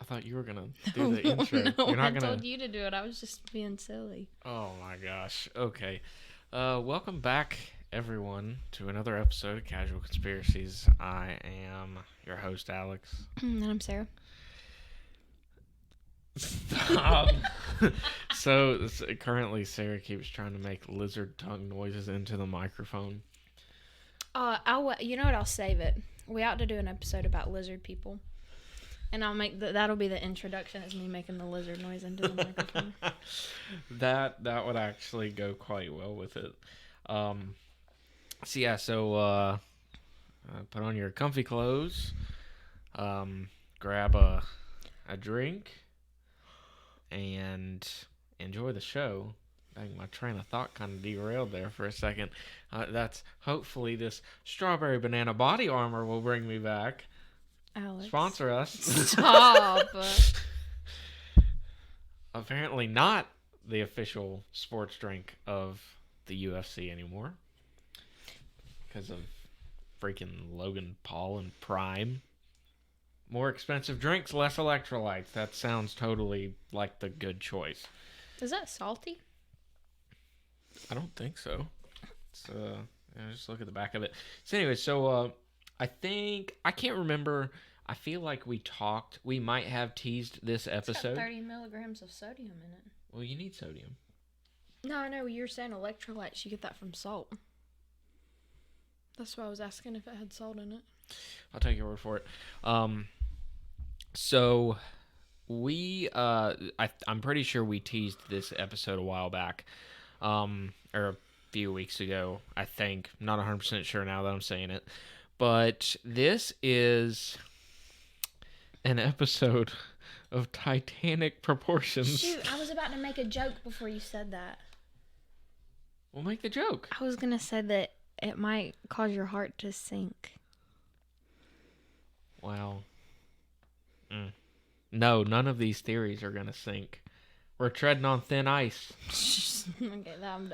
I thought you were gonna do the intro. No, You're not I gonna. told you to do it. I was just being silly. Oh my gosh. Okay. Welcome back, everyone, to another episode of Casual Conspiracies. I am your host, Alex. And I'm Sarah. Stop. So currently, Sarah keeps trying to make lizard tongue noises into the microphone. You know what? I'll save it. We ought to do an episode about lizard people. And I'll make that'll be the introduction, is me making the lizard noise into the microphone. That would actually go quite well with it. Put on your comfy clothes, grab a drink, and enjoy the show. Dang, my train of thought kind of derailed there for a second. That's hopefully this strawberry banana body armor will bring me back. Alex. Sponsor us. Stop. Apparently not the official sports drink of the UFC anymore. Because of freaking Logan Paul and Prime. More expensive drinks, less electrolytes. That sounds totally like the good choice. Is that salty? I don't think so. Just look at the back of it. So anyway, I can't remember. I feel like we might have teased this episode. It's got 30 milligrams of sodium in it. Well, you need sodium. No, I know. You're saying electrolytes. You get that from salt. That's why I was asking if it had salt in it. I'll take your word for it. I'm pretty sure we teased this episode a while back. Or a few weeks ago, I think. I'm not 100% sure now that I'm saying it. But this is an episode of Titanic proportions. Shoot, I was about to make a joke before you said that. We'll make the joke. I was going to say that it might cause your heart to sink. Wow. No, none of these theories are going to sink. We're treading on thin ice. Okay, now I'm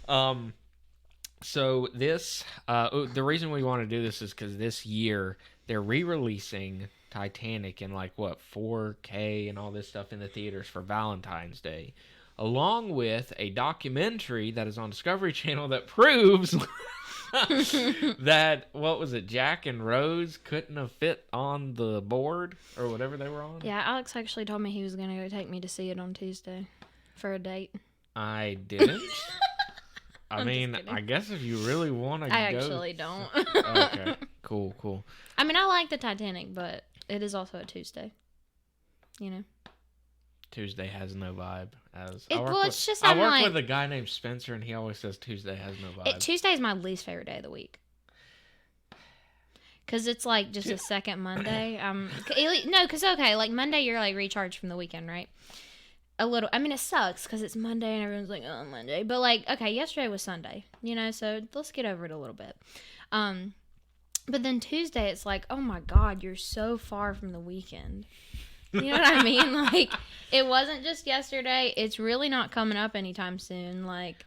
done. So this, the reason we want to do this is because this year they're re-releasing Titanic in 4K and all this stuff in the theaters for Valentine's Day, along with a documentary that is on Discovery Channel that proves that, Jack and Rose couldn't have fit on the board or whatever they were on? Yeah, Alex actually told me he was going to go take me to see it on Tuesday for a date. I didn't. I mean, I guess if you really want to go... I actually don't. Okay, cool. I mean, I like the Titanic, but it is also a Tuesday. You know? Tuesday has no vibe. I work with a guy named Spencer, and he always says Tuesday has no vibe. Tuesday is my least favorite day of the week. Because it's just a second Monday. Monday you're recharged from the weekend, right? A little. I mean, it sucks because it's Monday and everyone's like, oh, Monday. But yesterday was Sunday, so let's get over it a little bit. But then Tuesday, it's oh my God, you're so far from the weekend. You know what I mean? It wasn't just yesterday. It's really not coming up anytime soon.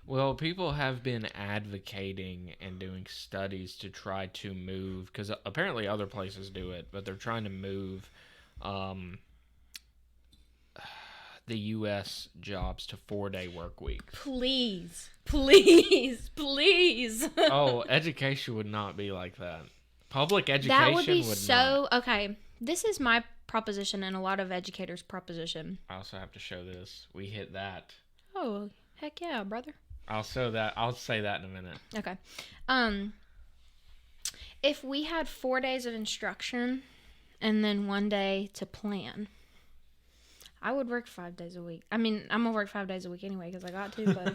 Well, people have been advocating and doing studies to try to move, because apparently other places do it, but they're trying to move the U.S. jobs to 4-day work weeks. Please. Oh, education would not be like that. Public education that would be not. Okay, this is my proposition and a lot of educators' proposition. I also have to show this. We hit that. Oh, heck yeah, brother. I'll say that in a minute. Okay. If we had 4 days of instruction and then 1 day to plan, I would work 5 days a week. I mean, I'm going to work 5 days a week anyway because I got to, but...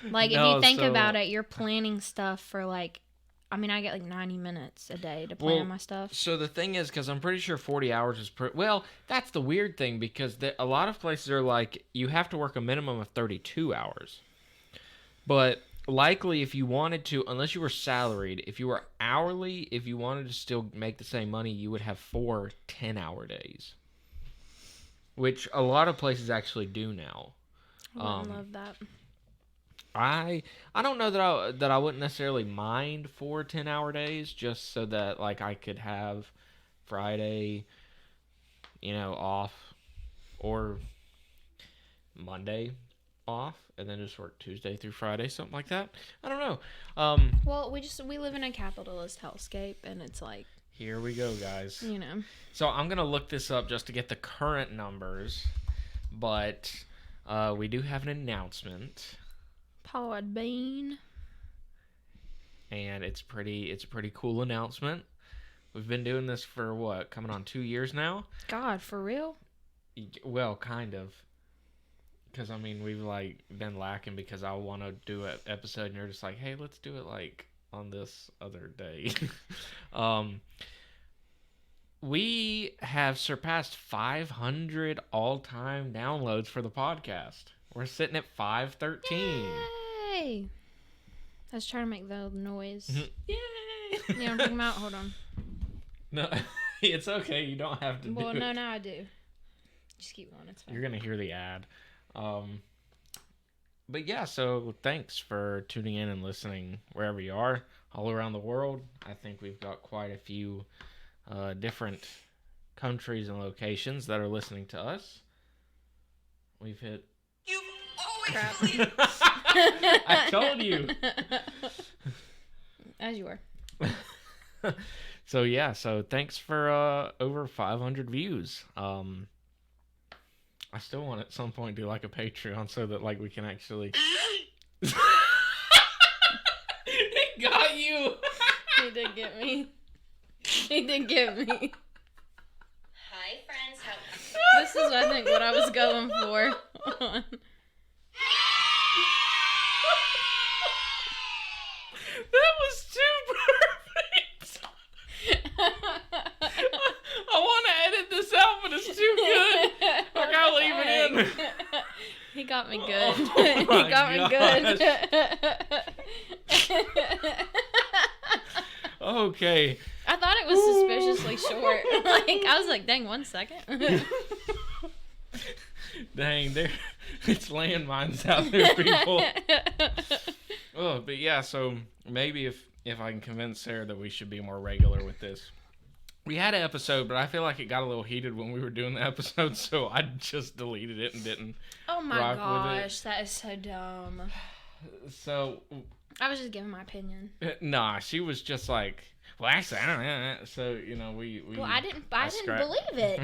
if you think about it, you're planning stuff for I get 90 minutes a day to plan my stuff. So the thing is, because I'm pretty sure 40 hours is that's the weird thing, because a lot of places are you have to work a minimum of 32 hours. But likely if you wanted to, unless you were salaried, if you were hourly, if you wanted to still make the same money, you would have 4 10-hour days. Which a lot of places actually do now. I love that. I don't know that I wouldn't necessarily mind 4 10-hour days, just so that I could have Friday, off, or Monday off, and then just work Tuesday through Friday, something like that. I don't know. Well, we live in a capitalist hellscape, and it's like, Here we go, guys. you know. So I'm gonna look this up just to get the current numbers, but we do have an announcement, Pod bean. and it's a pretty cool announcement. We've been doing this for what, coming on 2 years now? God, for real? Well, kind of. Because, I mean, we've, been lacking because I want to do an episode, and you're just like, hey, let's do it, on this other day. We have surpassed 500 all-time downloads for the podcast. We're sitting at 513. Yay! I was trying to make the noise. Yay! You know what I'm talking about? Hold on. No, it's okay. You don't have to do it. Well, no, now I do. Just keep going. It's fine. You're going to hear the ad. But yeah, so thanks for tuning in and listening wherever you are, all around the world. I think we've got quite a few different countries and locations that are listening to us. We've hit... You've always Crap. believed. I told you! As you were. So yeah, so thanks for over 500 views. I still want at some point to do a Patreon so that we can actually... It got you! He did get me. He did get me. Hi, friends. This is, I think, what I was going for. That was too perfect! I want to edit this out, but it's too good! I gotta leave it in. He got me good. Oh He my got me good. Okay. I thought it was suspiciously short. I was like, dang, 1 second. Dang, it's landmines out there, people. Oh, but yeah, so maybe if I can convince Sarah that we should be more regular with this. We had an episode, but I feel like it got a little heated when we were doing the episode, so I just deleted it and didn't Oh my rock gosh, that is so dumb. with it. So, I was just giving my opinion. nah, she was just like, well, actually, I don't know. So, we Well, I didn't believe it.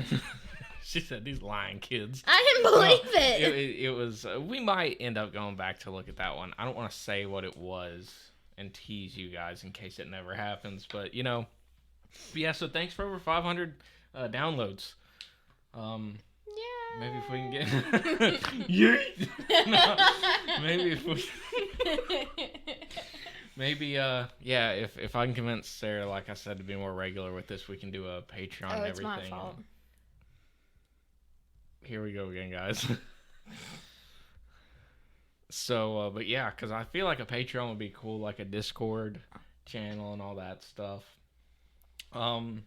She said, these lying kids. I didn't believe it. It was, we might end up going back to look at that one. I don't want to say what it was and tease you guys in case it never happens, but, yeah, so thanks for over 500 downloads. Yeah. Maybe if we can get... Yeet! No, maybe if we... Maybe, yeah, if I can convince Sarah, like I said, to be more regular with this, we can do a Patreon and it's everything. my fault. Here we go again, guys. So, but yeah, because I feel like a Patreon would be cool, like a Discord channel and all that stuff. And,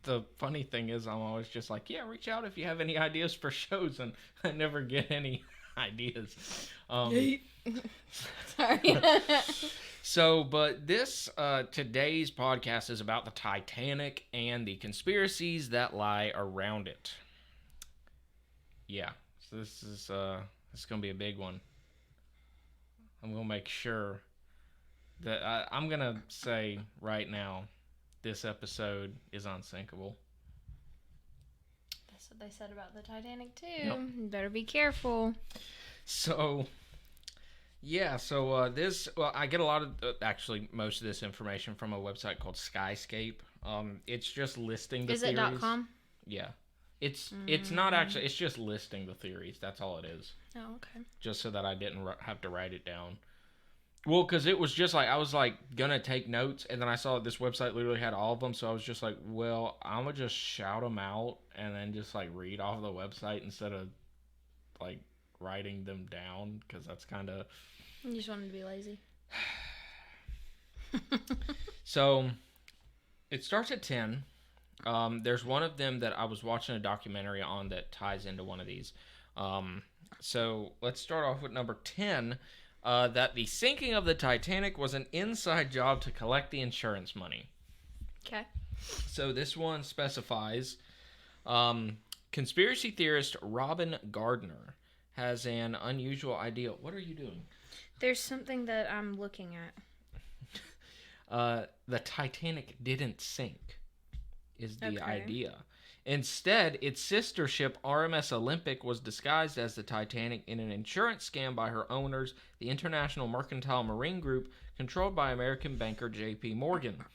the funny thing is I'm always just like, yeah, reach out if you have any ideas for shows, and I never get any ideas. Sorry. So, but this, today's podcast is about the Titanic and the conspiracies that lie around it. Yeah, so this is going to be a big one. I'm going to make sure that I'm going to say right now, this episode is unsinkable. That's what they said about the Titanic, too. Yep. You better be careful. So, yeah, so I get a lot of, actually, most of this information from a website called Skyscape. It's just listing the theories. Is it .com? Yeah. It's not actually, it's just listing the theories. That's all it is. Oh, okay. Just so that I didn't have to write it down. Well, because it was just I was gonna take notes, and then I saw this website literally had all of them, so I was just like, well, I'm gonna just shout them out and then just read off the website instead of writing them down, because that's kind of... You just wanted to be lazy. So, it starts at 10. There's one of them that I was watching a documentary on that ties into one of these. So, let's start off with number 10. That the sinking of the Titanic was an inside job to collect the insurance money. Okay. So this one specifies conspiracy theorist Robin Gardner has an unusual idea. What are you doing? There's something that I'm looking at. The Titanic didn't sink is the Okay. idea. Instead, its sister ship RMS Olympic was disguised as the Titanic in an insurance scam by her owners, the International Mercantile Marine Group, controlled by American banker J.P. Morgan.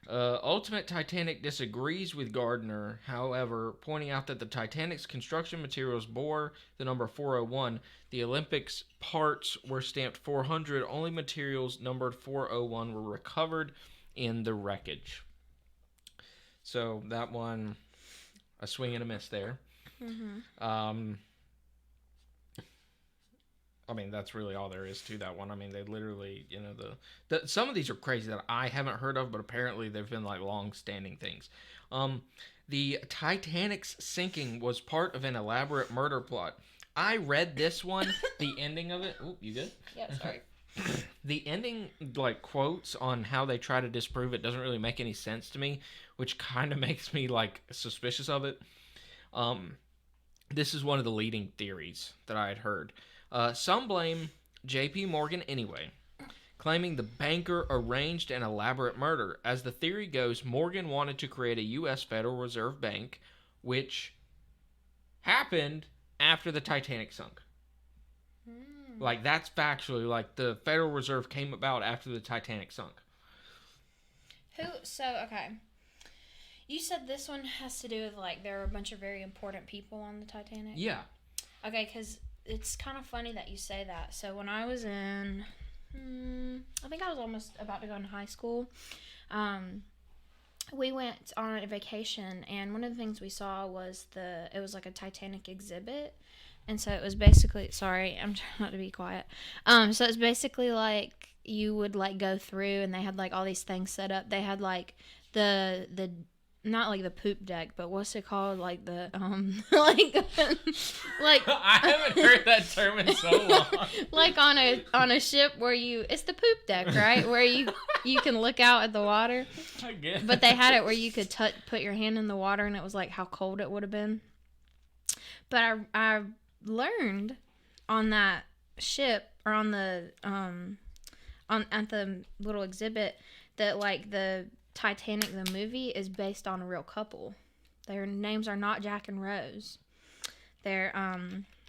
Ultimate Titanic disagrees with Gardner, however, pointing out that the Titanic's construction materials bore the number 401. The Olympic's parts were stamped 400. Only materials numbered 401 were recovered in the wreckage. So that one, a swing and a miss there. Mm-hmm. I mean, that's really all there is to that one. I mean, they literally, some of these are crazy that I haven't heard of, but apparently they've been like long-standing things. The Titanic's sinking was part of an elaborate murder plot. I read this one, the ending of it. Oh, you good? Yeah, sorry. The ending, like, quotes on how they try to disprove it doesn't really make any sense to me, which kind of makes me, like, suspicious of it. This is one of the leading theories that I had heard. Some blame J.P. Morgan anyway, claiming the banker arranged an elaborate murder. As the theory goes, Morgan wanted to create a U.S. Federal Reserve Bank, which happened after the Titanic sunk. Like, that's factually, like, the Federal Reserve came about after the Titanic sunk. Okay. You said this one has to do with, like, there are a bunch of very important people on the Titanic? Yeah. Okay, because it's kind of funny that you say that. So when I was in, I think I was almost about to go in high school, we went on a vacation, and one of the things we saw was it was like a Titanic exhibit. And so it was basically, sorry, I'm trying not to be quiet. So it's basically like you would like go through, and they had like all these things set up. They had like the not like the poop deck, but what's it called? Like the like I haven't heard that term in so long. like on a ship where it's the poop deck, right? Where you can look out at the water. I guess. But they had it where you could put your hand in the water, and it was like how cold it would have been. But I learned on that ship, or on the at the little exhibit, that like the Titanic the movie is based on a real couple. Their names are not Jack and Rose. They're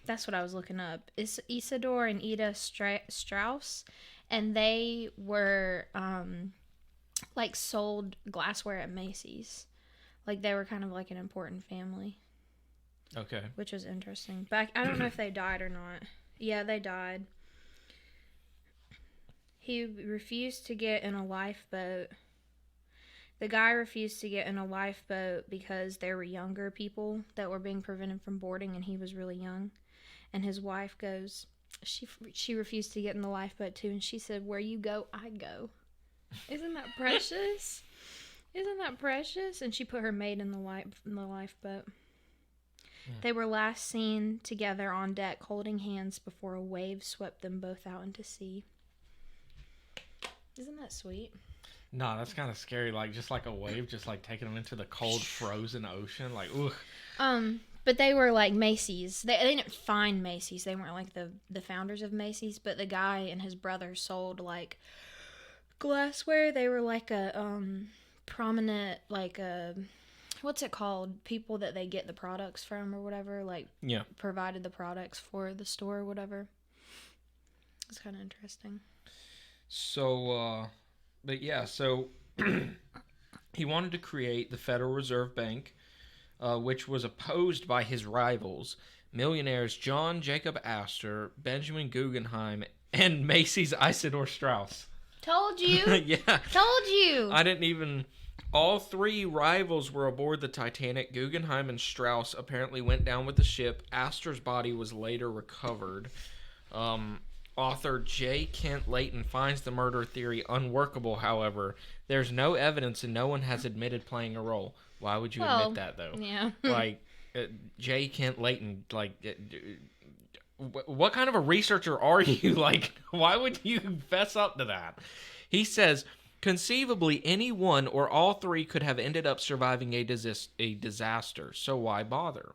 that's what I was looking up. It's Isidore and Ida Strauss, and they were like sold glassware at Macy's. Like they were kind of like an important family. Okay. Which was interesting. But I don't know if they died or not. Yeah, they died. He refused to get in a lifeboat. The guy refused to get in a lifeboat because there were younger people that were being prevented from boarding, and he was really young. And his wife goes, she refused to get in the lifeboat too, and she said, "Where you go, I go." Isn't that precious? Isn't that precious? And she put her maid in the lifeboat. Yeah. They were last seen together on deck holding hands before a wave swept them both out into sea. Isn't that sweet? No, that's kind of scary. Like, just like a wave, just like taking them into the cold, frozen ocean. Like, ugh. But they were like Macy's. They didn't find Macy's. They weren't like the founders of Macy's. But the guy and his brother sold like glassware. They were like a prominent, like a, what's it called? People that they get the products from or whatever. Like, yeah, provided the products for the store or whatever. It's kind of interesting. So, but yeah, so he wanted to create the Federal Reserve Bank, which was opposed by his rivals, millionaires John Jacob Astor, Benjamin Guggenheim, and Macy's Isidore Strauss. Told you. Yeah. Told you. All three rivals were aboard the Titanic. Guggenheim and Strauss apparently went down with the ship. Astor's body was later recovered. Author J. Kent Layton finds the murder theory unworkable, however. There's no evidence and no one has admitted playing a role. Why would you admit that, though? Yeah. Like, J. Kent Layton, like, what kind of a researcher are you? Like, why would you fess up to that? He says, Conceivably, any one or all three could have ended up surviving a disaster, so why bother?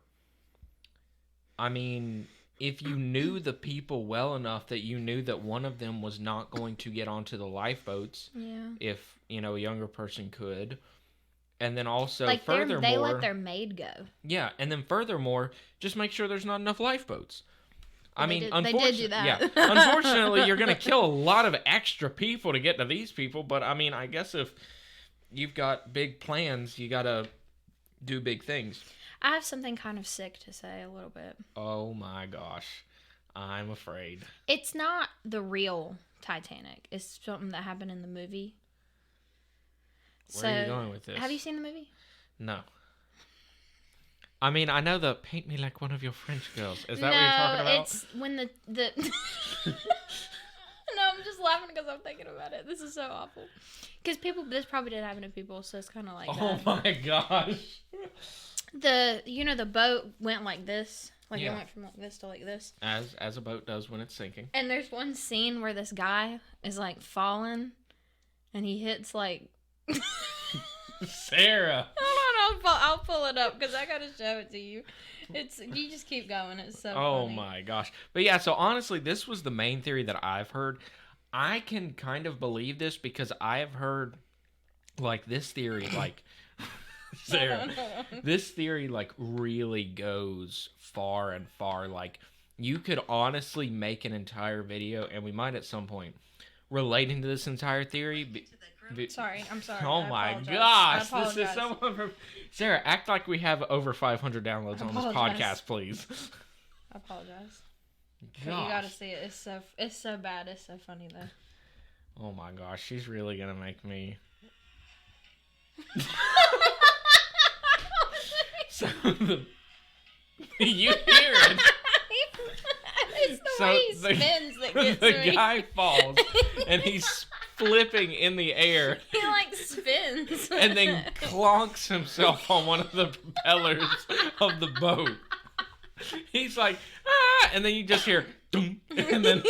I mean, if you knew the people well enough that you knew that one of them was not going to get onto the lifeboats, if, a younger person could, and then also, like furthermore... they let their maid go. Yeah, and then furthermore, just make sure there's not enough lifeboats. They did do that. Yeah, unfortunately, you're going to kill a lot of extra people to get to these people, but, I mean, I guess if you've got big plans, you got to do big things. I have something kind of sick to say a little bit. Oh my gosh. I'm afraid. It's not the real Titanic. It's something that happened in the movie. Where are you going with this? Have you seen the movie? No. I mean, I know the paint me like one of your French girls. Is that what you're talking about? No, it's when the... No, I'm just laughing because I'm thinking about it. This is so awful. Because this probably did happen to people, so it's kind of like Oh my gosh. The boat went like this. Like Yeah. it went from like this to like this. As a boat does when it's sinking. And there's one scene where this guy is like falling and he hits like... Sarah. Hold on, I'll pull it up because I gotta show it to you. You just keep going. It's so Oh funny. my gosh. But yeah, so honestly, this was the main theory that I've heard. I can kind of believe this because I have heard like this theory, like Sarah. This theory like really goes far and far. Like you could honestly make an entire video, and we might at some point, relating to this entire theory. Sorry, I'm sorry. Oh I my apologize. gosh, this is so... Sarah, act like we have over 500 downloads on this podcast, please. I apologize. Gosh. But you gotta see it. It's so bad. It's so funny though. Oh my gosh, she's really gonna make me... So, you hear it. It's the way he spins that gets the me. guy falls, and he's flipping in the air. He like spins. And then clonks himself on one of the propellers of the boat. He's like, ah! And then you just hear, dum, and then...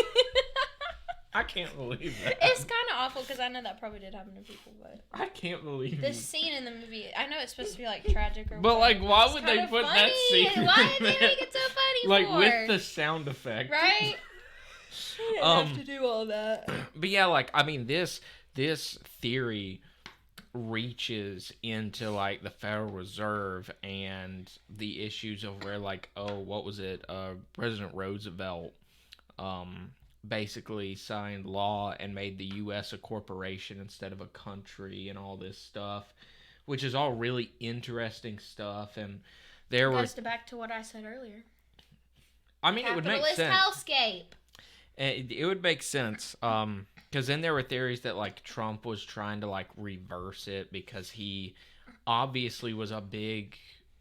I can't believe that. It's kind of awful because I know that probably did happen to people, but... I can't believe This scene in the movie, I know it's supposed to be like tragic or But like, whatever, why it's would they kinda put funny. that scene Why in did they there? make it so funny Like, for? with the sound effect. Right? You didn't have to do all that. But yeah, like, I mean, this theory reaches into, like, the Federal Reserve and the issues of where, like, what was it? President Roosevelt, basically signed law and made the U.S. a corporation instead of a country and all this stuff, which is all really interesting stuff. And there Goes back to what I said earlier. I mean, it would make sense. Hellscape. It would make sense, because then there were theories that, like, Trump was trying to, like, reverse it because he obviously was a big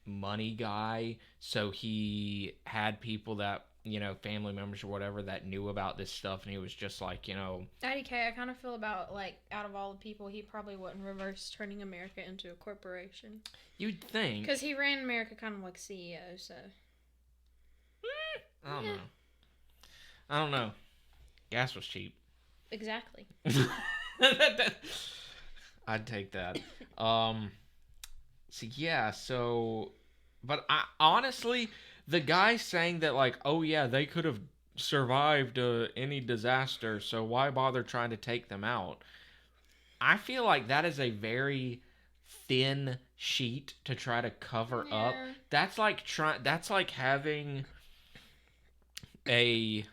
money guy, so he had people that, family members or whatever that knew about this stuff, and he was just like, IDK, I kind of feel about, like, out of all the people, he probably wouldn't reverse turning America into a corporation. You'd think. Because he ran America kind of like CEO, so... I don't know. Gas was cheap. Exactly. I'd take that. But honestly, the guy saying that, like, oh yeah, they could have survived any disaster, so why bother trying to take them out? I feel like that is a very thin sheet to try to cover up. That's like having a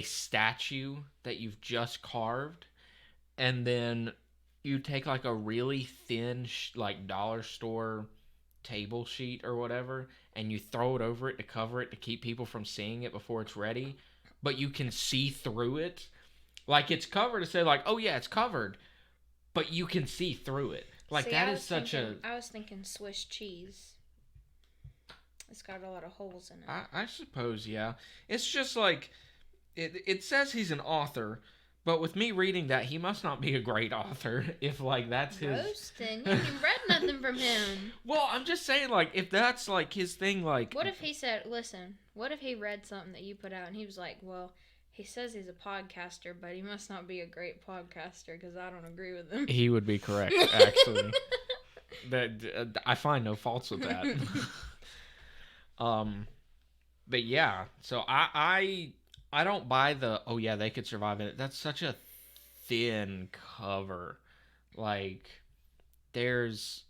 statue that you've just carved, and then you take like a really thin like dollar store table sheet or whatever, and you throw it over it to cover it to keep people from seeing it before it's ready, but you can see through it. Like, it's covered to say, like, oh yeah, it's covered, but you can see through it. Like, See, that is such I was thinking Swiss cheese. It's got a lot of holes in it. I suppose, yeah. It's just like, it says he's an author, but with me reading that, he must not be a great author if, like, that's his... Roasting? You haven't read nothing from him. Well, I'm just saying, like, if that's, like, his thing, like... What if he said, listen, what if he read something that you put out and he was like, well, He says he's a podcaster, but he must not be a great podcaster because I don't agree with him. He would be correct, actually. I find no faults with that. But yeah, so I don't buy the, oh yeah, they could survive in it. That's such a thin cover. Like, there's,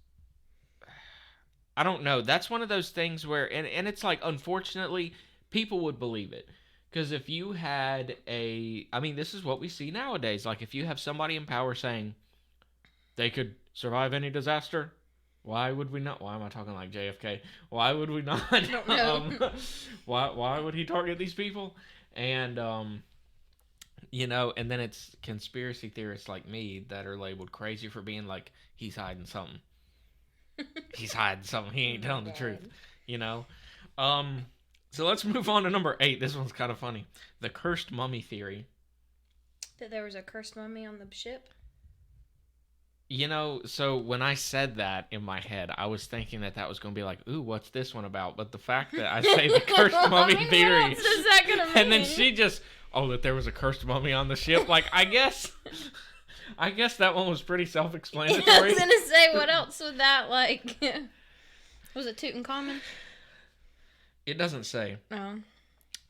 I don't know. That's one of those things where, and it's like, unfortunately, people would believe it. Because if you had this is what we see nowadays. Like, if you have somebody in power saying they could survive any disaster, why would we not? Why am I talking like JFK? Why would we not? I don't know. Why would he target these people? And, and then it's conspiracy theorists like me that are labeled crazy for being like, he's hiding something. He's hiding something. He ain't telling the truth, So let's move on to number 8. This one's kind of funny. The cursed mummy theory. That there was a cursed mummy on the ship? So when I said that in my head, I was thinking that was going to be like, ooh, what's this one about? But the fact that I say the cursed mummy theory. What else is that going to mean? And then she just, that there was a cursed mummy on the ship. Like, I guess that one was pretty self-explanatory. I was going to say, what else would that, like... Was it Tutankhamun? It doesn't say. Oh.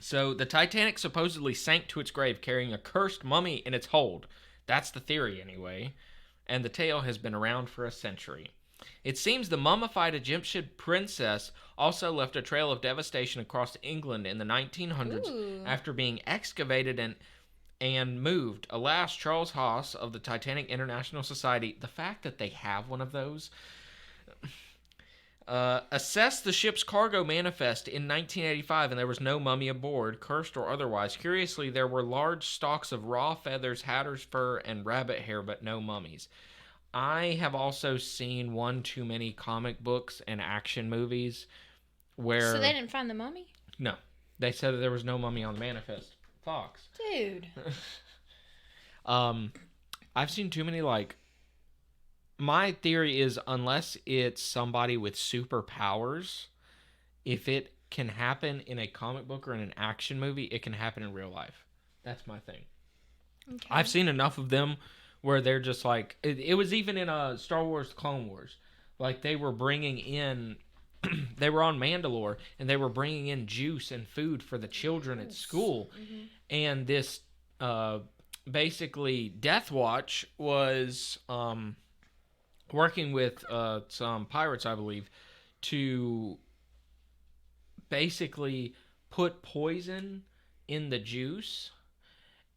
So, the Titanic supposedly sank to its grave carrying a cursed mummy in its hold. That's the theory, anyway. And the tale has been around for a century. It seems the mummified Egyptian princess also left a trail of devastation across England in the 1900s after being excavated and moved. Alas, Charles Haas of the Titanic International Society, the fact that they have one of those... assessed the ship's cargo manifest in 1985, and there was no mummy aboard, cursed or otherwise. Curiously, there were large stalks of raw feathers, hatter's fur, and rabbit hair, but no mummies. I have also seen one too many comic books and action movies where... So they didn't find the mummy? No. They said that there was no mummy on the manifest. Fox. Dude. I've seen too many, like... My theory is, unless it's somebody with superpowers, if it can happen in a comic book or in an action movie, it can happen in real life. That's my thing. Okay. I've seen enough of them where they're just like... It was even in Star Wars Clone Wars. Like, they were bringing in... they were on Mandalore, and they were bringing in juice and food for the children at school. Mm-hmm. And this, basically, Death Watch was... working with some pirates, I believe, to basically put poison in the juice,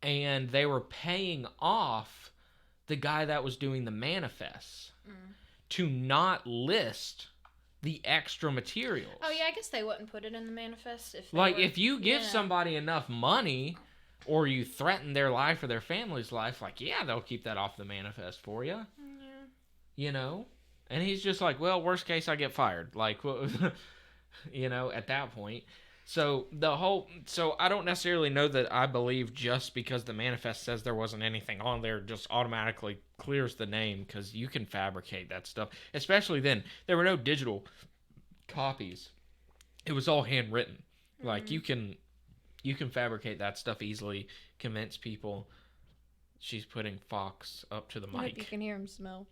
and they were paying off the guy that was doing the manifests to not list the extra materials. Oh, yeah, I guess they wouldn't put it in the manifest. If you give somebody enough money, or you threaten their life or their family's life, they'll keep that off the manifest for you. And he's just like, well, worst case, I get fired. At that point. So I don't necessarily know that I believe just because the manifest says there wasn't anything on there just automatically clears the name, because you can fabricate that stuff. Especially then, there were no digital copies. It was all handwritten. Mm-hmm. Like, you can fabricate that stuff easily, convince people. She's putting Fox up to the mic. I hope you can hear him smell.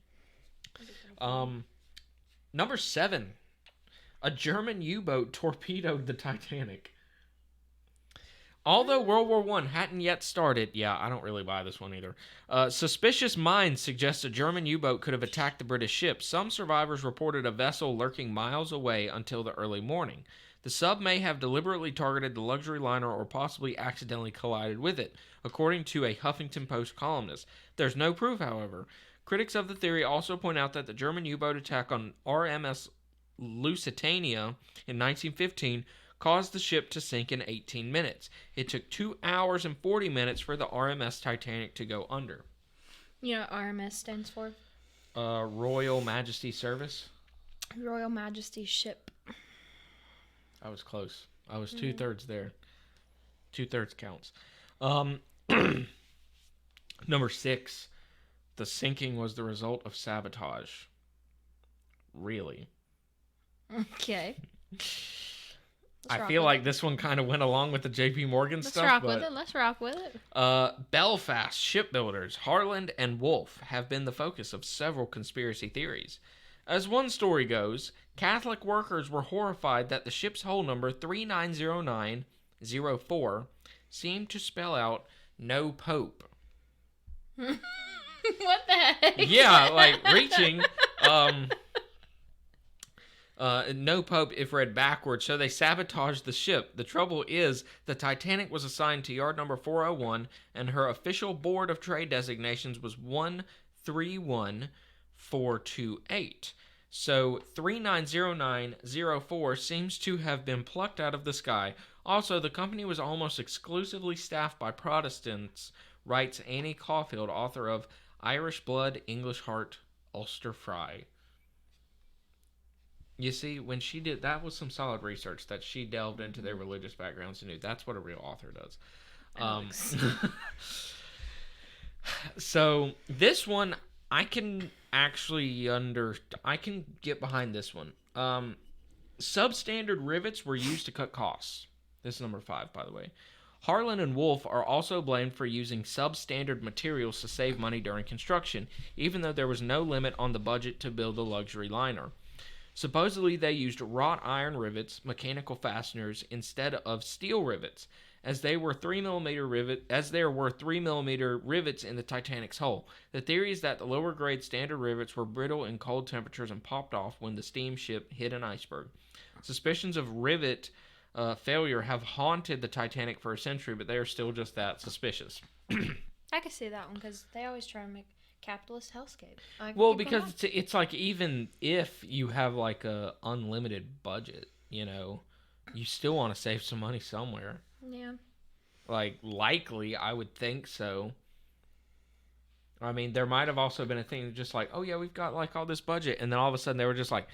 Number 7. A German U-boat torpedoed the Titanic. Although World War I hadn't yet started, I don't really buy this one either. Suspicious minds suggest a German U-boat could have attacked the British ship. Some survivors reported a vessel lurking miles away until the early morning. The sub may have deliberately targeted the luxury liner or possibly accidentally collided with it, according to a Huffington Post columnist. There's no proof, however. Critics of the theory also point out that the German U-boat attack on RMS Lusitania in 1915 caused the ship to sink in 18 minutes. It took 2 hours and 40 minutes for the RMS Titanic to go under. You know what RMS stands for? Royal Majesty Service. Royal Majesty Ship. I was close. I was 2/3 there. 2/3 counts. Number 6. The sinking was the result of sabotage. Really? Okay. I feel like this one kind of went along with the J.P. Morgan Let's stuff. rock with it. Let's rock with it. Belfast shipbuilders Harland and Wolff have been the focus of several conspiracy theories. As one story goes, Catholic workers were horrified that the ship's hull number 390904 seemed to spell out "No Pope." What the heck? Yeah, like reaching. No Pope if read backwards, so they sabotaged the ship. The trouble is, the Titanic was assigned to yard number 401, and her official board of trade designations was 131428. So 390904 seems to have been plucked out of the sky. Also, the company was almost exclusively staffed by Protestants, writes Annie Caulfield, author of Irish Blood, English Heart, Ulster Fry. You see, when she did, that was some solid research that she delved into their religious backgrounds and knew. That's what a real author does. So this one, I can actually I can get behind this one. Substandard rivets were used to cut costs. This is number 5, by the way. Harland and Wolff are also blamed for using substandard materials to save money during construction, even though there was no limit on the budget to build a luxury liner. Supposedly, they used wrought iron rivets, mechanical fasteners, instead of steel rivets, as there were 3mm rivets in the Titanic's hull. The theory is that the lower grade standard rivets were brittle in cold temperatures and popped off when the steamship hit an iceberg. Suspicions of rivet failure have haunted the Titanic for a century, but they are still just that suspicious. I could see that one because they always try to make capitalist hellscape. Well, because it's like, even if you have like a unlimited budget, you still want to save some money somewhere. Yeah. Like, likely, I would think so. I mean, there might have also been a thing just like, oh yeah, we've got like all this budget, and then all of a sudden they were just like,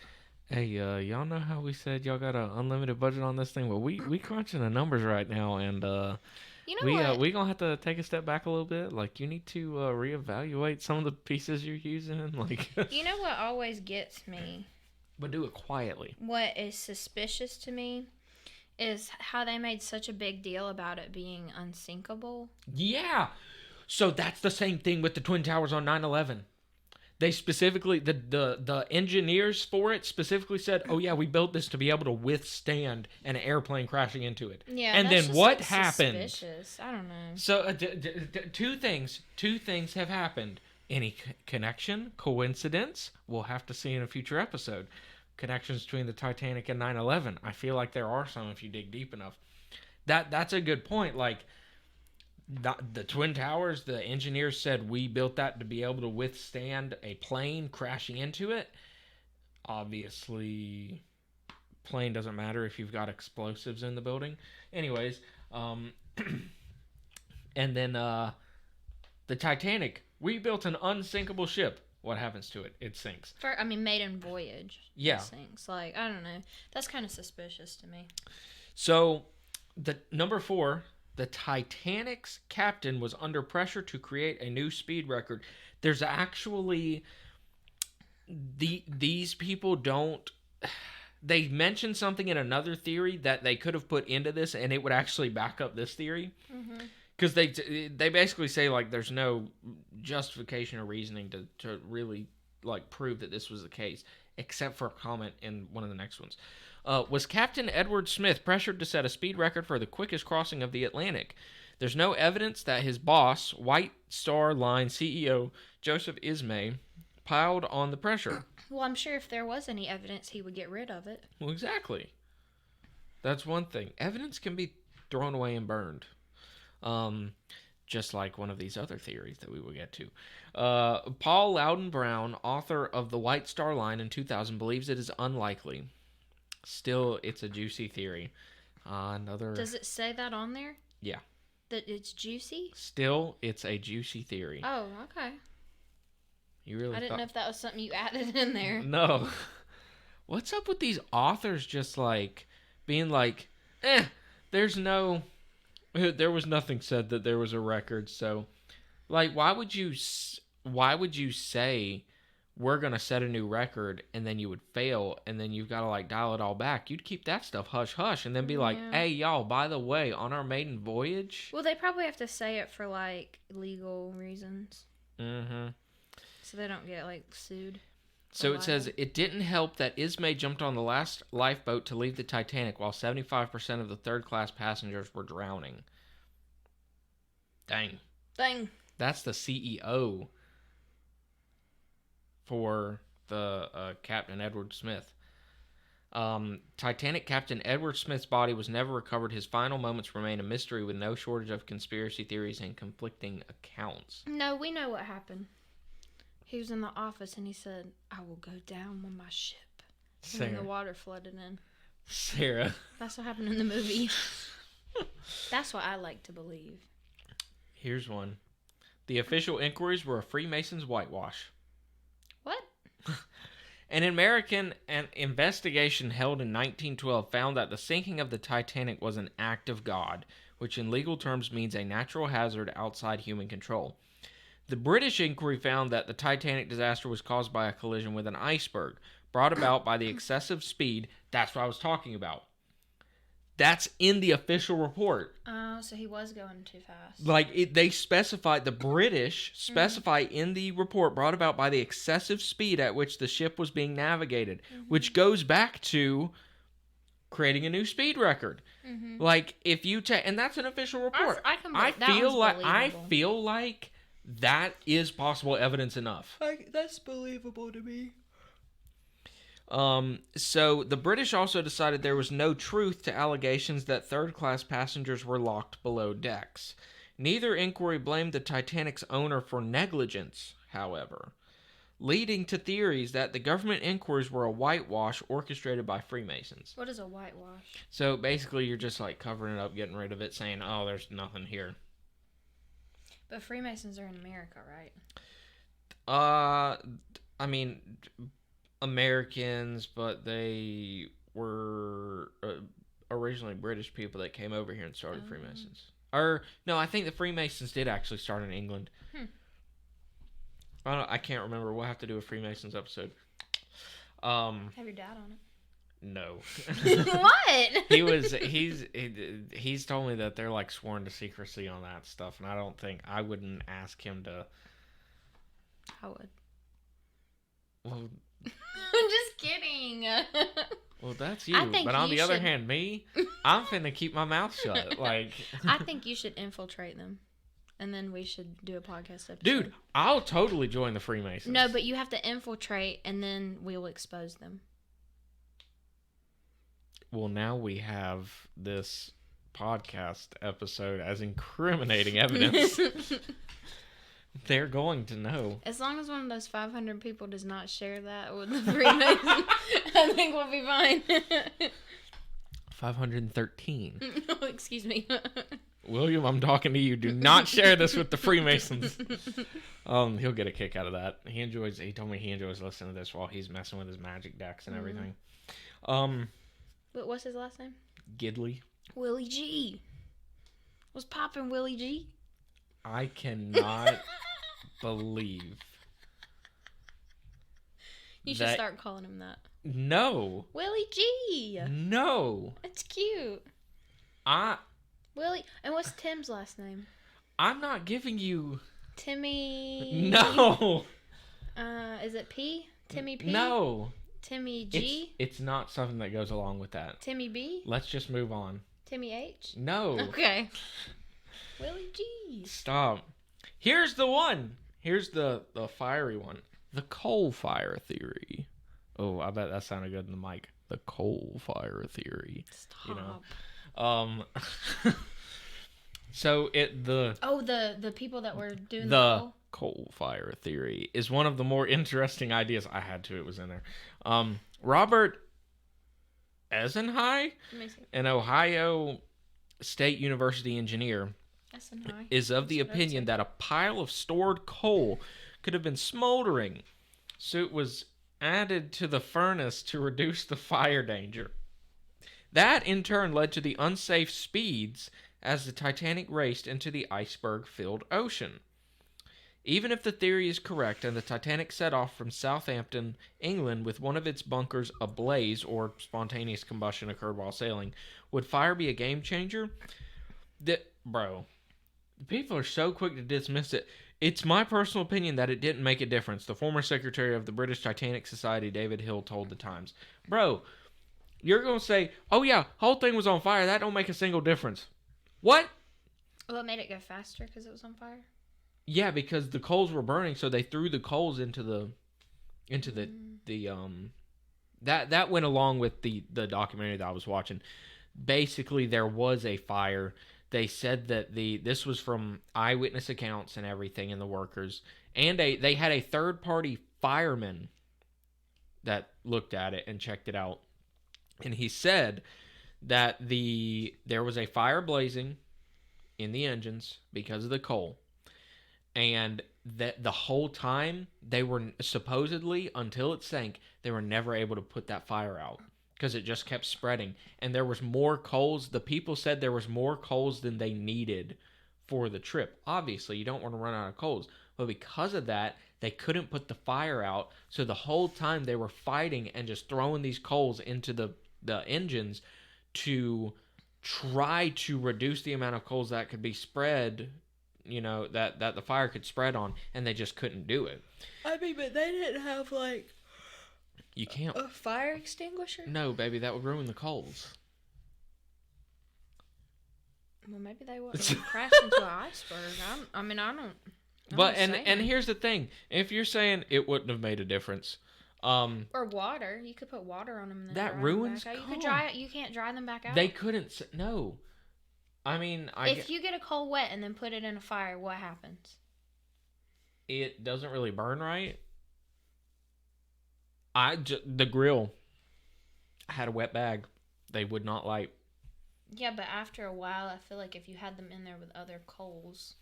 hey, y'all know how we said y'all got an unlimited budget on this thing? Well, we crunching the numbers right now, and we gonna have to take a step back a little bit. Like, you need to reevaluate some of the pieces you're using. Like, you know what always gets me? But do it quietly. What is suspicious to me is how they made such a big deal about it being unsinkable. Yeah. So that's the same thing with the Twin Towers on 9/11. They specifically, the engineers for it specifically said, oh yeah, we built this to be able to withstand an airplane crashing into it. Yeah, and then what happened? Suspicious. I don't know. So two things have happened. Any connection, coincidence? We'll have to see in a future episode. Connections between the Titanic and 9/11. I feel like there are some if you dig deep enough. That's a good point. Like, the Twin Towers, the engineers said we built that to be able to withstand a plane crashing into it. Obviously, plane doesn't matter if you've got explosives in the building. Anyways, and then the Titanic, we built an unsinkable ship. What happens to it? It sinks. Maiden voyage. Yeah. It sinks. Like, I don't know. That's kind of suspicious to me. So, the number 4, the Titanic's captain was under pressure to create a new speed record. There's actually these people don't. They mentioned something in another theory that they could have put into this, and it would actually back up this theory. Because they basically say, like, there's no justification or reasoning to really, like, prove that this was the case, except for a comment in one of the next ones. Was Captain Edward Smith pressured to set a speed record for the quickest crossing of the Atlantic? There's no evidence that his boss, White Star Line CEO Joseph Ismay, piled on the pressure. Well, I'm sure if there was any evidence, he would get rid of it. Well, exactly. That's one thing. Evidence can be thrown away and burned. Just like one of these other theories that we will get to. Paul Loudon Brown, author of The White Star Line in 2000, believes it is unlikely. Still, it's a juicy theory. Does it say that on there? Yeah. That it's juicy? Still, it's a juicy theory. Oh, okay. You really? I didn't know if that was something you added in there. No. What's up with these authors just like being like, there was nothing said that there was a record, so like why would you say we're going to set a new record, and then you would fail, and then you've got to, like, dial it all back. You'd keep that stuff hush-hush, and then be like, hey, y'all, by the way, on our maiden voyage... Well, they probably have to say it for, like, legal reasons. Mm-hmm. So they don't get, like, sued. So it says, it didn't help that Ismay jumped on the last lifeboat to leave the Titanic while 75% of the third-class passengers were drowning. Dang. That's the CEO for the Captain Edward Smith. Titanic Captain Edward Smith's body was never recovered. His final moments remain a mystery with no shortage of conspiracy theories and conflicting accounts. No, we know what happened. He was in the office and he said, I will go down on my ship. And then the water flooded in. Sarah. That's what happened in the movie. That's what I like to believe. Here's one. The official inquiries were a Freemason's whitewash. What? An American investigation held in 1912 found that the sinking of the Titanic was an act of God, which in legal terms means a natural hazard outside human control. The British inquiry found that the Titanic disaster was caused by a collision with an iceberg, brought about by the excessive speed. That's what I was talking about. That's in the official report. Oh, so he was going too fast. Like, they specified, the British specify in the report brought about by the excessive speed at which the ship was being navigated, which goes back to creating a new speed record. Like, if you take, and that's an official report. I feel like that is possible evidence enough. That's believable to me. So the British also decided there was no truth to allegations that third-class passengers were locked below decks. Neither inquiry blamed the Titanic's owner for negligence, however, leading to theories that the government inquiries were a whitewash orchestrated by Freemasons. What is a whitewash? So basically you're just like covering it up, getting rid of it, saying, oh, there's nothing here. But Freemasons are in America, right? I mean, Americans, but they were originally British people that came over here and started Freemasons. Or, no, I think the Freemasons did actually start in England. I can't remember. We'll have to do a Freemasons episode. Have your dad on it. No. What? He's told me that they're like sworn to secrecy on that stuff, and I wouldn't ask him to. I would. Well, I'm just kidding. Well, that's you. But on the other hand, me, I'm finna keep my mouth shut. Like, I think you should infiltrate them, and then we should do a podcast episode. Dude, I'll totally join the Freemasons. No, but you have to infiltrate, and then we'll expose them. Well, now we have this podcast episode as incriminating evidence. They're going to know. As long as one of those 500 people does not share that with the Freemasons, I think we'll be fine. 513. Oh, excuse me. William, I'm talking to you. Do not share this with the Freemasons. He'll get a kick out of that. He told me he enjoys listening to this while he's messing with his magic decks and everything. What's his last name? Gidley. Willie G. What's poppin', Willie G? I cannot believe you should start calling him that. No. Willie G. No. It's cute. Willie. And what's Tim's last name? I'm not giving you... Timmy... No. Is it P? Timmy P? No. Timmy G? It's not something that goes along with that. Timmy B? Let's just move on. Timmy H? No. Okay. Willie G. Stop. Here's the one. Here's the fiery one. The coal fire theory. Oh, I bet that sounded good in the mic. The coal fire theory. Stop. You know. So the people that were doing the coal fire theory is one of the more interesting ideas. I had to. It was in there. Robert Eisenhigh, an Ohio State University engineer, is of the opinion that a pile of stored coal could have been smoldering, so it was added to the furnace to reduce the fire danger. That, in turn, led to the unsafe speeds as the Titanic raced into the iceberg-filled ocean. Even if the theory is correct and the Titanic set off from Southampton, England, with one of its bunkers ablaze or spontaneous combustion occurred while sailing, would fire be a game changer? Bro, people are so quick to dismiss it. It's my personal opinion that it didn't make a difference, the former secretary of the British Titanic Society, David Hill, told the Times. Bro, you're going to say, oh yeah, whole thing was on fire. That don't make a single difference. What? Well, it made it go faster because it was on fire. Yeah, because the coals were burning, so they threw the coals into the that went along with the documentary that I was watching. Basically, there was a fire. They said that this was from eyewitness accounts and everything, and the workers, and they had a third party fireman that looked at it and checked it out, and he said that there was a fire blazing in the engines because of the coal. And that the whole time, they were supposedly, until it sank, they were never able to put that fire out because it just kept spreading. And there was more coals. The people said there was more coals than they needed for the trip. Obviously, you don't want to run out of coals. But because of that, they couldn't put the fire out. So the whole time they were fighting and just throwing these coals into the engines to try to reduce the amount of coals that could be spread, that the fire could spread on, and they just couldn't do it. I mean, but they didn't have, You can't. a fire extinguisher? No, baby, that would ruin the coals. Well, maybe they wouldn't have crashed into an iceberg. I don't. But, and here's the thing. If you're saying it wouldn't have made a difference. Or water. You could put water on them and then that dry ruins them back out. coal. You could dry it. You can't dry them back out. They couldn't. No. I mean, if you get a coal wet and then put it in a fire, what happens? It doesn't really burn right. The grill had a wet bag. They would not light. Yeah, but after a while, I feel like if you had them in there with other coals,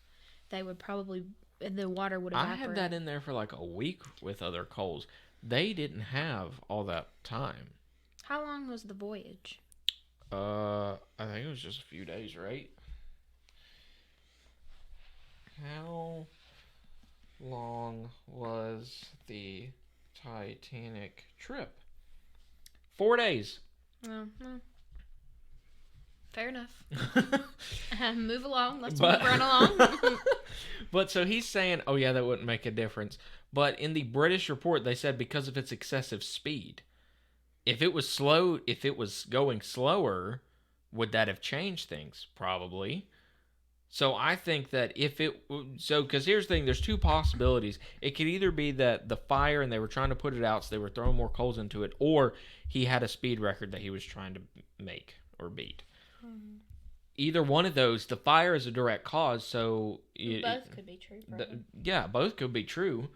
they would probably, the water would evaporate. I had that in there for like a week with other coals. They didn't have all that time. How long was the voyage? I think it was just a few days, right? How long was the Titanic trip? 4 days. Well, fair enough. Move along. Let's move right along. But so he's saying, oh yeah, that wouldn't make a difference. But in the British report, they said because of its excessive speed. If it was going slower, would that have changed things? Probably. So I think that because here's the thing, there's two possibilities. It could either be that the fire and they were trying to put it out, so they were throwing more coals into it, or he had a speed record that he was trying to make or beat. Mm-hmm. Either one of those, the fire is a direct cause, so... Both could be true, yeah, both could be true.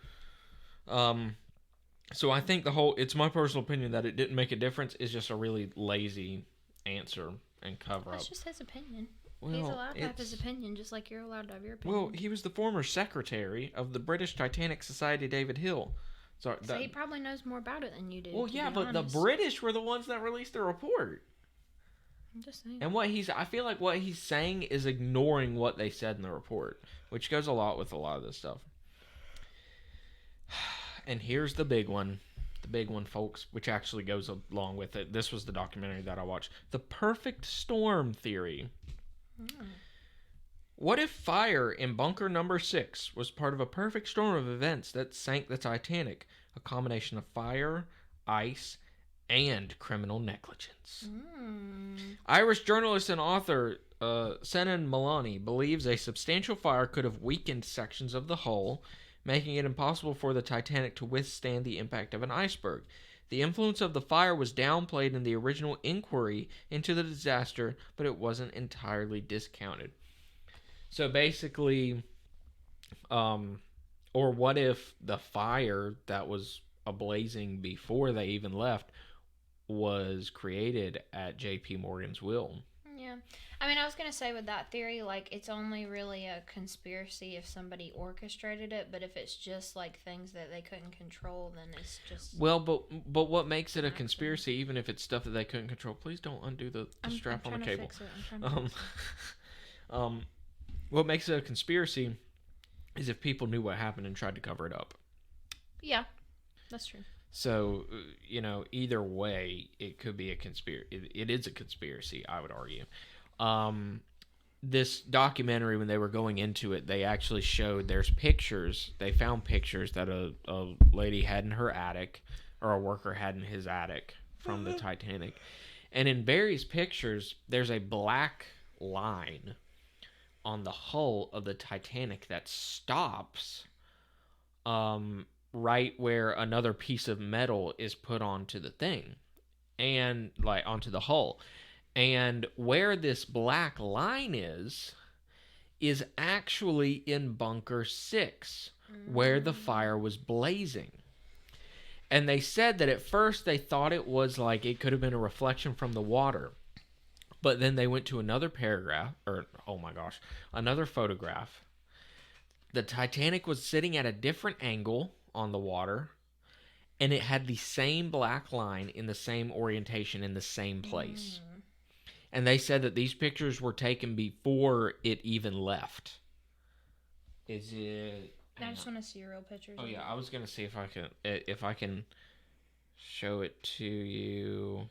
So I think it's my personal opinion that it didn't make a difference is just a really lazy answer and cover up. That's just his opinion. Well, he's allowed to have his opinion, just like you're allowed to have your opinion. Well, he was the former secretary of the British Titanic Society, David Hill. So he probably knows more about it than you do. Well, yeah, but the British were the ones that released the report. I'm just saying. And I feel like what he's saying is ignoring what they said in the report, which goes a lot with a lot of this stuff. And here's the big one, folks, which actually goes along with it. This was the documentary that I watched. The perfect storm theory. What if fire in bunker number 6 was part of a perfect storm of events that sank the Titanic? A combination of fire, ice, and criminal negligence. Irish journalist and author Senan Maloney believes a substantial fire could have weakened sections of the hull, making it impossible for the Titanic to withstand the impact of an iceberg. The influence of the fire was downplayed in the original inquiry into the disaster, but it wasn't entirely discounted. So basically, or what if the fire that was ablazing before they even left was created at J.P. Morgan's will? Yeah. I mean, I was going to say with that theory, it's only really a conspiracy if somebody orchestrated it, but if it's just, things that they couldn't control, then it's just... Well, but what makes it a conspiracy, even if it's stuff that they couldn't control? Please don't undo the strap on the cable. I'm trying to fix it. What makes it a conspiracy is if people knew what happened and tried to cover it up. Yeah, that's true. So, either way, it could be a conspiracy. It is a conspiracy, I would argue. This documentary, when they were going into it, they actually showed there's pictures. They found pictures that a lady had in her attic, or a worker had in his attic from the Titanic. And in Barry's pictures, there's a black line on the hull of the Titanic that stops right where another piece of metal is put onto the thing, and like onto the hull. And where this black line is actually in Bunker 6, where the fire was blazing. And they said that at first they thought it was like it could have been a reflection from the water. But then they went to another another photograph. The Titanic was sitting at a different angle on the water, and it had the same black line in the same orientation in the same place. And they said that these pictures were taken before it even left. Is it... I just want to see real pictures. Oh yeah, I was gonna see if I can show it to you.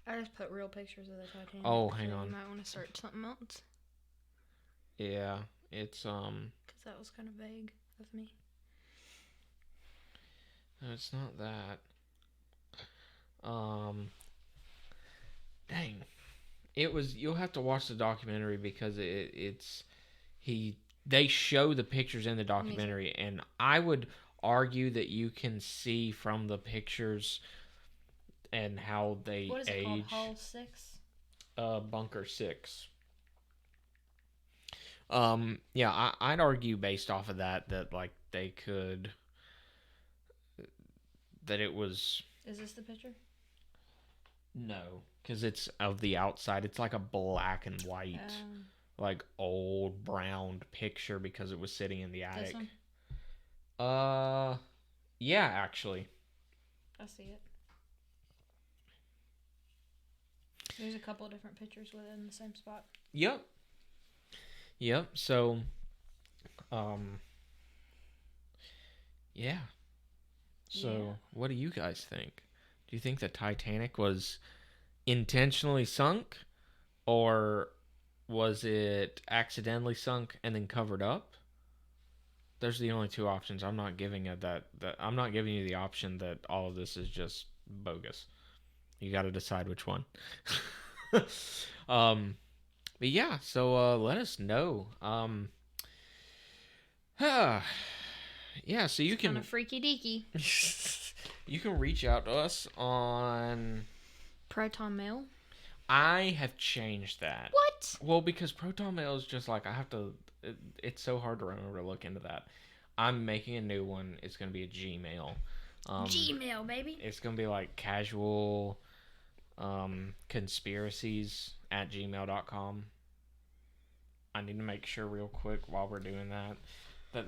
I just put real pictures of the Titanic. Oh, hang on. You might want to search something else. Yeah, it's Because that was kind of vague of me. No, it's not that. Dang. It was. You'll have to watch the documentary because they show the pictures in the documentary, and I would argue that you can see from the pictures and how they age. What is it called? Hull 6? Bunker 6. Yeah, I'd argue based off of that like they could. That it was. Is this the picture? No, because it's of the outside. It's like a black and white, like old brown picture because it was sitting in the attic. This one? Yeah, actually. I see it. There's a couple of different pictures within the same spot. Yep. So, yeah. So, what do you guys think? Do you think the Titanic was intentionally sunk, or was it accidentally sunk and then covered up? There's the only two options. I'm not giving you I'm not giving you the option that all of this is just bogus. You got to decide which one. But yeah, so let us know. Yeah, so you can kind of freaky deaky. You can reach out to us on Proton Mail. I have changed that. What? Well, because Proton Mail is just like I have to. It's so hard to remember to look into that. I'm making a new one. It's gonna be a Gmail. Gmail, baby. It's gonna be like casual conspiracies at gmail.com. I need to make sure real quick while we're doing that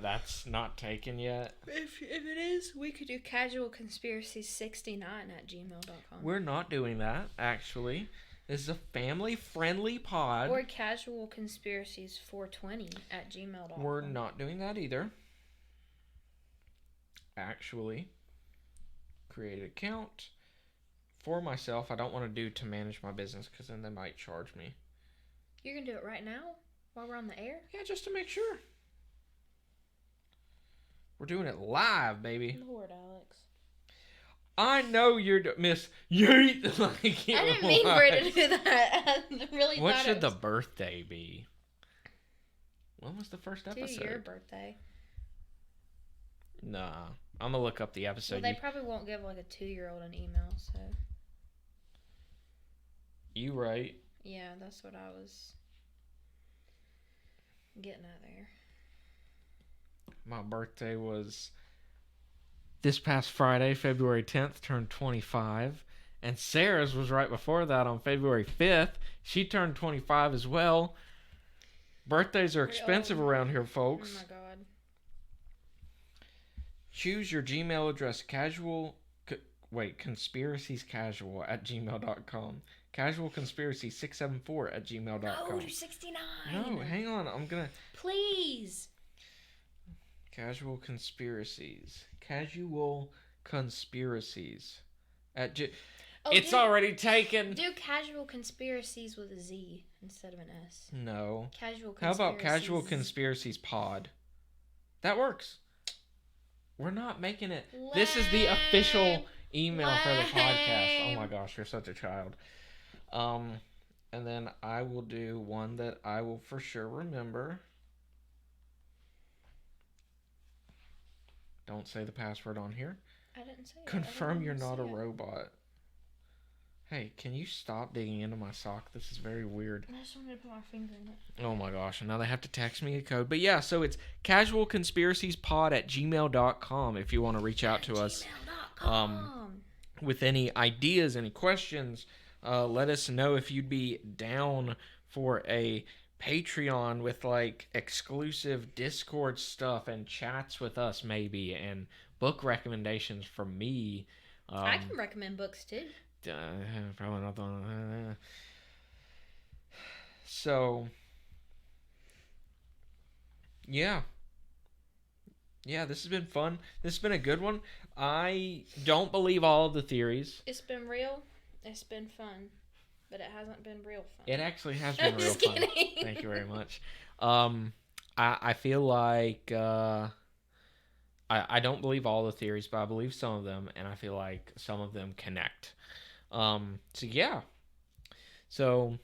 that's not taken yet. If it is, we could do casualconspiracies69 at gmail.com. We're not doing that, actually. This is a family-friendly pod. Or casualconspiracies420 at gmail.com. We're not doing that either. Actually, create an account for myself. I don't want to do to manage my business because then they might charge me. You're going to do it right now while we're on the air? Yeah, just to make sure. We're doing it live, baby. Lord, Alex. I know you're Miss Yeet. I didn't mean for it to do that. I really What thought should the birthday be? When was the first episode? To your birthday. Nah. I'm going to look up the episode. Well, they probably won't give like a 2-year-old an email, so. You right. Yeah, that's what I was getting at there. My birthday was this past Friday, February 10th, turned 25. And Sarah's was right before that on February 5th. She turned 25 as well. Birthdays are expensive around here, folks. Oh my god. Choose your Gmail address. Conspiraciescasual at gmail.com. Casualconspiracy674 at gmail.com. Oh, you're 69. No, hang on. I'm going to... Please. Casual conspiracies. Casual conspiracies. It's already taken. Do casual conspiracies with a Z instead of an S. No. Casual How conspiracies. about casual conspiracies pod? That works. We're not making it. This is the official email for the podcast. Oh my gosh, you're such a child. And then I will do one that I will for sure remember. Don't say the password on here. I didn't say it. Confirm you're not a robot. Hey, can you stop digging into my sock? This is very weird. I just wanted to put my finger in it. Oh my gosh, and now they have to text me a code. But yeah, so it's casualconspiraciespod@gmail.com if you want to reach out to us. With any ideas, any questions. Let us know if you'd be down for a Patreon with like exclusive Discord stuff and chats with us maybe, and book recommendations from me. I can recommend books too. Probably not the one. So yeah, this has been fun. This has been a good one. I don't believe all of the theories. It's been real. It's been fun. But it hasn't been real fun. It actually has been real just fun. Kidding. Thank you very much. I feel like I don't believe all the theories, but I believe some of them, and I feel like some of them connect. So yeah. So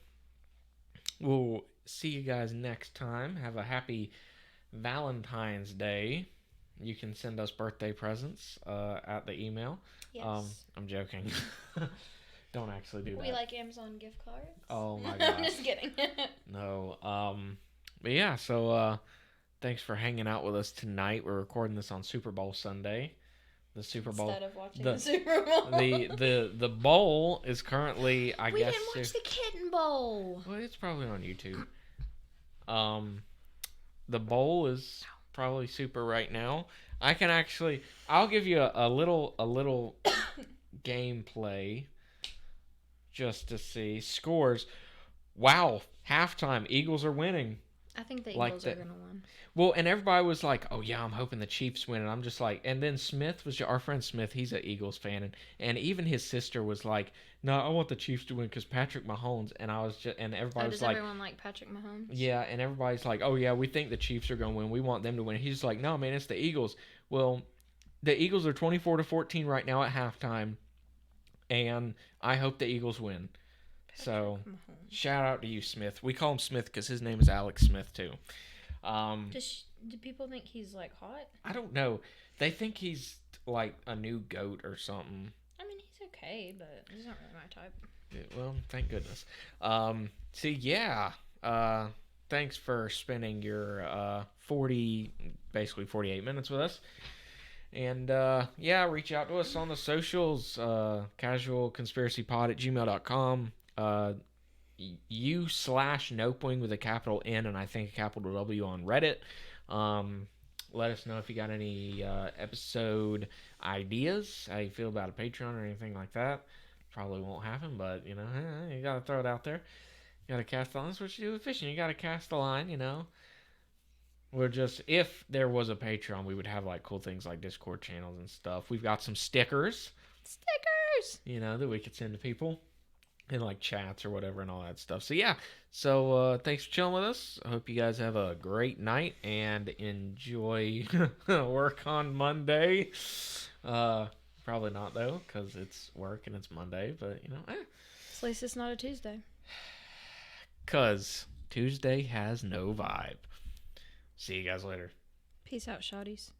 we'll see you guys next time. Have a happy Valentine's Day. You can send us birthday presents at the email. Yes. I'm joking. Don't actually do that. We like Amazon gift cards. Oh my gosh. I'm just kidding. No. But yeah, so thanks for hanging out with us tonight. We're recording this on Super Bowl Sunday. The Super Bowl. Instead of watching the Super Bowl. The bowl is currently, I guess. We didn't watch the Kitten Bowl. Well, it's probably on YouTube. The bowl is probably super right now. I'll give you a little gameplay just to see scores. Wow, halftime, Eagles are winning. I think the Eagles are gonna win. Well, and everybody was like, "Oh yeah, I'm hoping the Chiefs win." And I'm just like, and then Smith was our friend Smith. He's an Eagles fan, and even his sister was like, "No, I want the Chiefs to win because Patrick Mahomes." And I was just, and everybody was like, "Does everyone like Patrick Mahomes?" Yeah, and everybody's like, "Oh yeah, we think the Chiefs are gonna win. We want them to win." He's like, "No, man, it's the Eagles." Well, the Eagles are 24-14 right now at halftime, and I hope the Eagles win. So, shout out to you, Smith. We call him Smith because his name is Alex Smith too. Do people think he's like hot? I don't know. They think he's like a new goat or something. I mean, he's okay, but he's not really my type. Yeah, well, thank goodness. So yeah. Thanks for spending your 48 minutes with us. And yeah, reach out to us on the socials. casualconspiracypod@gmail.com. U/NopeWing with a capital N and I think a capital W on Reddit. Let us know if you got any episode ideas, how you feel about a Patreon or anything like that. Probably won't happen, but you gotta throw it out there. You gotta cast the line. That's what you do with fishing. You gotta cast the line. We're just, if there was a Patreon, we would have like cool things like Discord channels and stuff. We've got some stickers. That we could send to people. And like chats or whatever and all that stuff. So yeah. So thanks for chilling with us. I hope you guys have a great night and enjoy work on Monday. Probably not though, because it's work and it's Monday. But At least it's not a Tuesday. Because Tuesday has no vibe. See you guys later. Peace out, shawties.